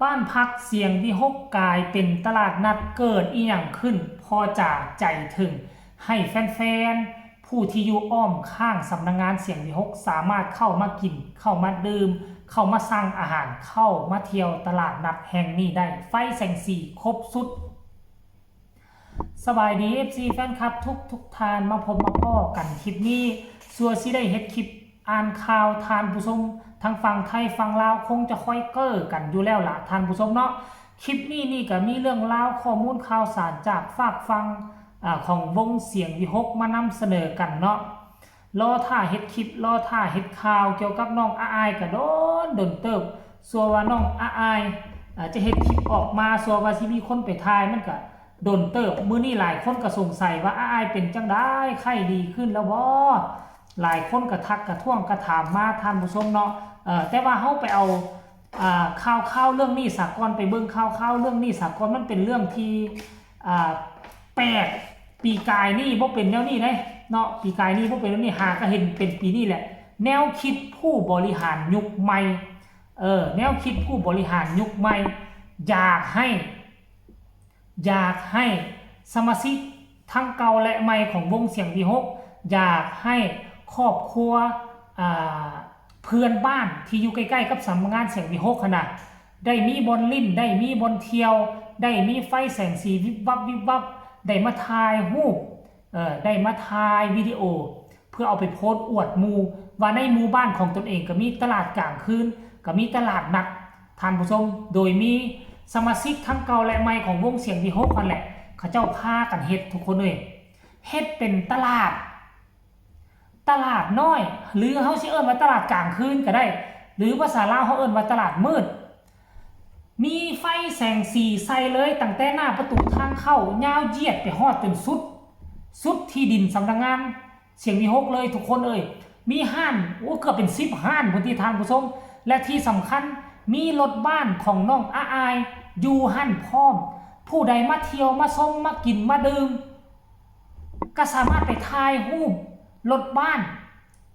บ้านพักเสียงวิหกกลายเป็นตลาดนัดเกิดอีหยังขึ้นพอจากใจถึงให้แฟนๆผู้ที่อยู่อ้อมข้างสำนักงานเสียงวิหกสามารถเข้ามากินเข้ามาดื่มเข้ามาสั่งอาหารเข้ามาเที่ยวตลาดนัดแห่งนี้ได้ไฟแสงสีครบสุดสบายดี FC แฟนคลับทุกทานมาพบมาพ่อกันคลิปนี้สัวสิได้เฮ็ดคลิปอ่านข่าวทานผู้ชมทั้งฝั่งไทยฝั่งลาวคงจะค่อยเก้อกันอยู่แล้วล่ะทานผู้ชมเนาะคลิปนี้นี่ก็มีเรื่องราวข้อมูลข่าวสารจากฝากฟังของวงเสียงวิหกมานำเสนอกันเนาะรอท่าเฮ็ดคลิปรอท่าเฮ็ดข่าวเกี่ยวกับน้องอายก็โดนเติบสัวว่าน้องอายจะเฮ็ดคลิปออกมาสัวว่าสิมีคนไปถ่ายมันก็โดนเติบมื้อนี้หลายคนก็สงสัยว่าอายเป็นจังได๋ไข้ดีขึ้นแล้วบ่หลายคนก็ทักกระท่วงกระถามมาท่านผู้ชมเนาะแต่ว่าเฮาไปเอาข่าวเรื่องนี้สากลไปเบิ่งข่าวเรื่องนี้สากลมันเป็นเรื่องที่แปลกปีกายนี่บ่เป็นแนวนี้เนาะปีกายนี่บ่เป็นแนวนี้หาก็เห็นเป็นปีนี้แหละแนวคิดผู้บริหารยุคใหม่แนวคิดผู้บริหารยุคใหม่อยากให้สมาชิกทั้งเก่าและใหม่ของวงเสียงวิหกอยากให้ครอบครัวเพื่อนบ้านที่อยู่ใกล้ๆกับสำนักงานเสียงวิหกขนาดได้มีบอลลิ่นได้มีบอลเที่ยวได้มีไฟแสงสีวิบวับได้มาถ่ายรูปได้มาถ่ายวิดีโอเพื่อเอาไปโพสต์อวดหมู่ว่าในหมู่บ้านของตนเองก็มีตลาดกลางคืนก็มีตลาดนัดท่านผู้ชมโดยมีสมาชิกทั้งเก่าและใหม่ของวงเสียงวิหกนั่นแหละเขาเจ้าพากันเฮ็ดทุกคนเลยเฮ็ดเป็นตลาดน้อยหรือเฮาสิเอิ้นว่าตลาดกลางคืนก็ได้หรือภาษาลาวเฮาเอิ้นว่าตลาดมืดมีไฟแสงสีใส่เลยตั้งแต่หน้าประตูทางเข้ายาวเหยียดไปฮอดจนสุดที่ดินสำนักงานเสียงวิหกเลยทุกคนมีห้านเกือบเป็น10ห้านพุ่นที่ทานผู้ชมและที่สำคัญมีรถบ้านของน้องอายอยู่หั่นพร้อมผู้ใดมาเที่ยวมาส่งมากินมาดื่มก็สามารถไปถ่ายรูปรถบ้าน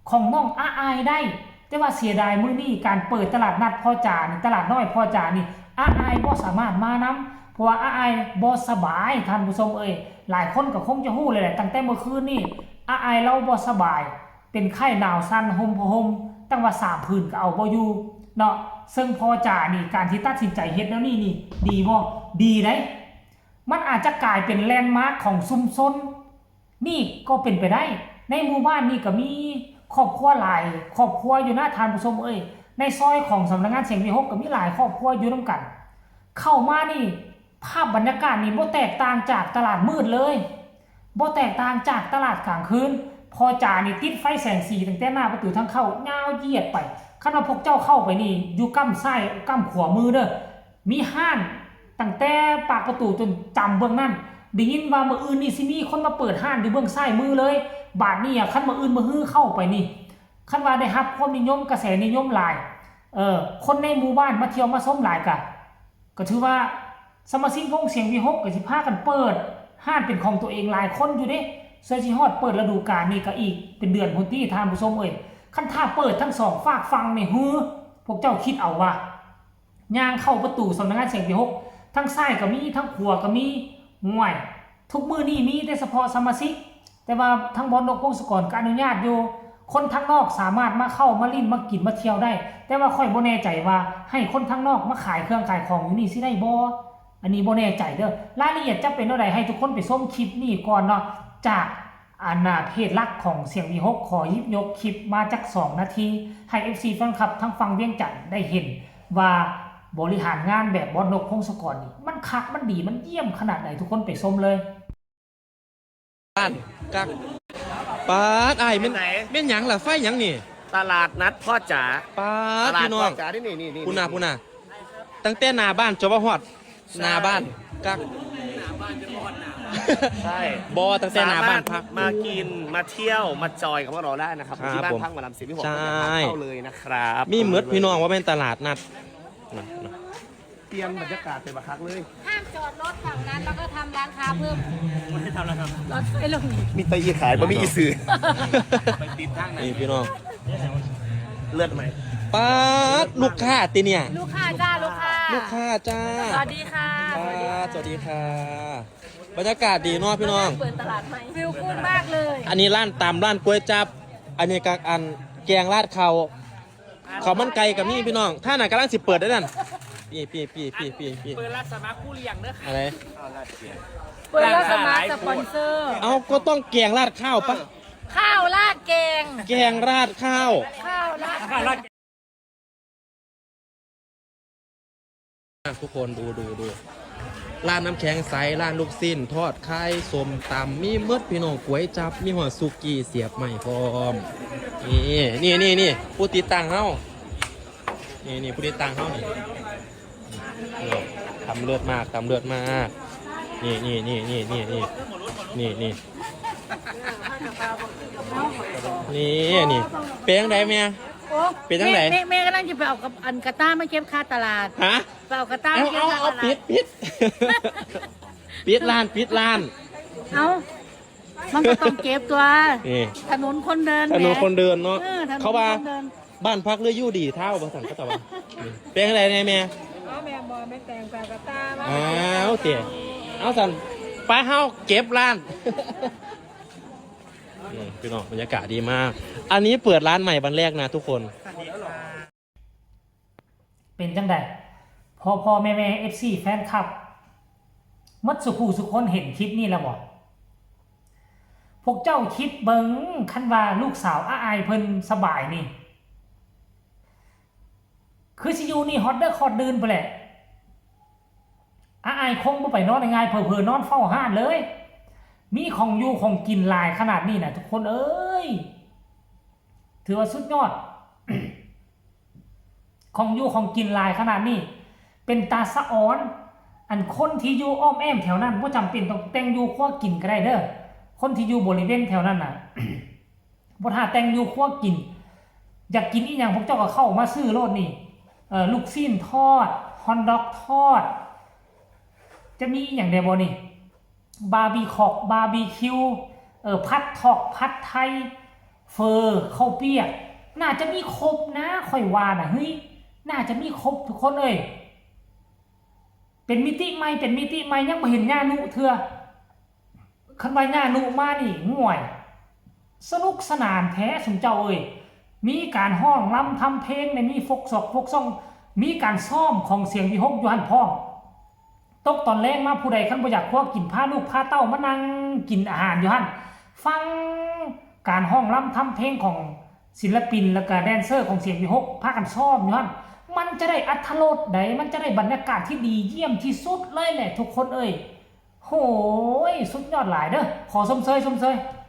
ของน้องอายได้แต่ว่าเสียดายมื้อนี้การเปิดตลาดนัดพ่อจ๋านี่ตลาดน้อยพ่อจ๋านี่อายบ่สามารถมานำเพราะว่าอายบ่สบายท่านผู้ชมหลายคนก็คงจะฮู้เลยแหละตั้งแต่เมื่อคืนนี่อายเราบ่สบายเป็นไข้หนาวสั่นห่มตั้งว่า3พื้นก็เอาบ่อยู่เนาะซึ่งพ่อจ๋านี่การที่ตัดสินใจเฮ็ดแล้วนี่ดีบ่ดีเด้มันอาจจะกลายเป็นแลนด์มาร์คของชุมชนนี่ก็เป็นไปได้ในหมู่บ้านนี่ก็มีครอบครัวหลายครอบครัวอยู่หน้าทานผู้ชมในซอยของสำนักงานเสียงวิหกก็มีหลายครอบครัวอยู่ร่วมกันเข้ามานี่ภาพบรรยากาศนี่บ่แตกต่างจากตลาดมืดเลยบ่แตกต่างจากตลาดกลางคืนพอจ่านี่ติดไฟแสงสีตั้งแต่หน้าประตูทางเข้ายาวเหยียดไปคันว่าพวกเจ้าเข้าไปนี่อยู่ก้ำซ้ายก้ำขวามือเด้อมีห้านตั้งแต่ปากประตูจนจำเบื้องนั้นได้ยินว่ามื้ออื่นนี่สิมีคนมาเปิดห้านอยู่เบื้องซ้ายมือเลยบาทนี่คันมื้ออื่นมื้อฮื้อเข้าไปนี่คันว่าได้รับความนิยมกระแสนิยมหลายคนในหมู่บ้านมาเที่ยวมาชมหลายก็ถือว่าสมาชิกวงเสียงวิหกก็สิพากันเปิดห้านเป็นของตัวเองหลายคนอยู่เด้เสื้อสิฮอดเปิดฤดูกาลนี่ก็อีกเป็นเดือนพุ่นที่ทานผู้ชมคันถ้าเปิดทั้งสองฝากฟังนี่พวกเจ้าคิดเอาว่าย่างเข้าประตูสำนักงานเสียงวิหกทั้งซ้ายก็มีทั้งขวาก็มีง่วยทุกมื้อนี้มีแต่เฉพาะสมาชิกแต่ว่าทั้งบอลนกพงศกรก็อนุญาตอยู่คนทั้งนอกสามารถมาเข้ามาลิ้นมากินมาเที่ยวได้แต่ว่าค่อยบ่แน่ใจว่าให้คนทั้งนอกมาขายเครื่องขายของอยู่นี่สิได้บ่อันนี้บ่แน่ใจเด้อรายละเอียดจะเป็นเท่าใดให้ทุกคนไปชมคลิปนี้ก่อนเนาะจากเพจหลักของเสียงวิหกขอหยิบยกคลิปมาจาก2นาทีให้ FC แฟนคลับทั้งฟังเวียงจันทน์ได้เห็นว่าบริหารงานแบบบอลนกพงศกรนี่มันคักมันดีมันเยี่ยมขนาดไหนทุกคนไปชมเลยบ้านกักปาดไอ้แม่นหยังล่ะไฟหยังนี่ตลาดนัดพ่อจ๋าปาดพี่น้องจ๋านี่พูน่ะตั้งแต่หน้าบ้านจนว่าฮอดหน้าบ้านกักใช่บ่ตั้งแต่หน้าบ้านพักมากินมาเที่ยวมาจอยกับพวกเราได้นะครับที่บ้านพักหมอลำเสียงวิหกเข้าเลยนะครับมีหมดพี่น้องว่าเป็นตลาดนัดเตรียมบรรยากาศเป็นบักคักเลยห้ามจอดรถฝั่งนั้นแล้วก็ทำร้านค้าเพิ่มไม่ทำแล้วครับรถไฟลงมีตะยีขายบ่มีอีสื่อไปติดทางไหนนี่พี่น้อง เลือดไหม ป๊าดลูกค้าติเนี่ย ลูกค้าจ้าลูกค้า ลูกค้าจ้า สวัสดีค่ะ สวัสดีค่ะบรรยากาศดีเนาะพี่น้อง เปิดตลาดใหม่ฟิลกูดมากเลย อันนี้ร้านตามร้านก๋วยจับอันนี้กัอันแกงราดเขามันไก่กับนี่พี่น้องถ้าไหนกำลังสิเปิดได้นั่นพี่เปิดร้านสมาคู่เลี้ยงเด้ออะไร เปิดแล้วสมาร์ทสปอนเซอร์ เอาก็ต้องแกงราดข้าวปะ ข้าวราดแกง แกงราดข้าว ข้าวราด ทุกคนดูร้านน้ำแข็งใสร้านลูกสิ้นทอดไข่สมตำมีเมดพี่น้องก๋วยจับมีหัวสุกี้เสียบใหม่พร้อมนี่ผู้ติดตั้งเฮานี่ผู้ติดตั้งเฮานี่ทำเลือดมากนี่เป็นยังไงแม่ เป็นจังไหน แม่กำลังจะไปเอากับอันกระต้ามาเก็บค่าตลาด ฮะ ไปเอากระต้ามาเก็บค่าตลาด ปิด ปิดร้าน เอามันก็ต้องเก็บตัว นี่ ถนนคนเดิน ถนนคนเดินเนาะ ถนน เขาว่า คนเดิน บ้านพักเรืออยู่ดีเท่าภาษาเขาตอบว่าเป็นอะไรแน่แม่ เอาแม่บอแม่แต่งกับกระต้ามา อ้าวเตี๋ยเอาสั่นไปเฮาเก็บร้านพี่น้องบรรยากาศดีมาก อันนี้เปิดร้านใหม่วันแรกนะทุกคน เป็นจังไดพ่อแม่FC แฟนคลับมัดสุขูสุคนเห็นคลิปนี้แล้วบ่พวกเจ้าคิดเบิ่งคันว่าลูกสาวอายเพิ่นสบายนี่คือสิอยู่นี่ฮอตเด้อคอดดื่นไปแหละอายคงบ่ไปนอนง่ายๆเผลอๆนอนเฝ้าห้านเลย มีของอยู่ของกินหลายขนาดนี้นะทุกคนเอ้ยถือว่าสุดยอด ของอยู่ของกินหลายขนาดนี้เป็นตาสะอ้อนอันคนที่อยู่อ้อมแอมแถวนั้นบ่จำเป็นต้องแต่งอยู่ครัวกินก็ได้เด้อคนที่อยู่บริเวณแถวนั้นน่ะ บ่ท่าแต่งอยู่ครัวกินอยากกินอีหยังพวกเจ้าก็เข้ามาซื้อโลดนี่ลูกชิ้นทอดฮอทดอกทอดจะมีอีหยังได้บ่นี่บาร์บีคอกบาร์บีคิวพัดทอกพัดไทยเฟอร์ข้าวเปียกน่าจะมีครบนะค่อยว่าน่ะเฮ้ยน่าจะมีครบทุกคนเอ้ยเป็นมิติใหม่ยังบ่เห็นญานุเทื่อคันว่าญานุมานี่ง่วยสนุกสนานแท้สมเจ้าเอ้ยมีการห้องรำทำเพลงในมีฟกซ่องมีการซ่อมของเสียงวิหกอยู่หั่นพร้อมตกตอนแรกมาผู้ใดคันบ่อยากพวกกินผ้าลูกผ้าเต้ามานั่งกินอาหารอยู่หั่นฟังการห้องรำทำเพลงของศิลปินแล้วก็แดนเซอร์ของเสียงวิหกพากันซ่อมอยู่หั่นมันจะได้อรรถรสใดมันจะได้บรรยากาศที่ดีเยี่ยมที่สุดเลยแหละทุกคนเอ้ยโหยสุดยอดหลายเด้อขอชมเชย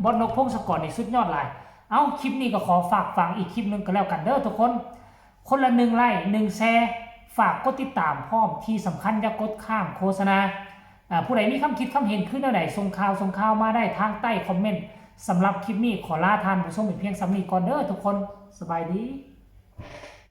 บอสนกพงศกรนี่สุดยอดหลายเอาคลิปนี้ก็ขอฝากฟังอีกคลิปนึงก็แล้วกันเด้อทุกคนคนละ1 ไลค์ 1 แชร์ฝากกดติดตามพร้อมที่สำคัญอย่ากดข้ามโฆษณาผู้ใดมีคำคิดคำเห็นขึ้นแนวใดส่งข่าวมาได้ทางใต้คอมเมนต์สำหรับคลิปนี้ขอลาทานผู้ชมเพียงสำนีก่อนเด้อทุกคนสบายดี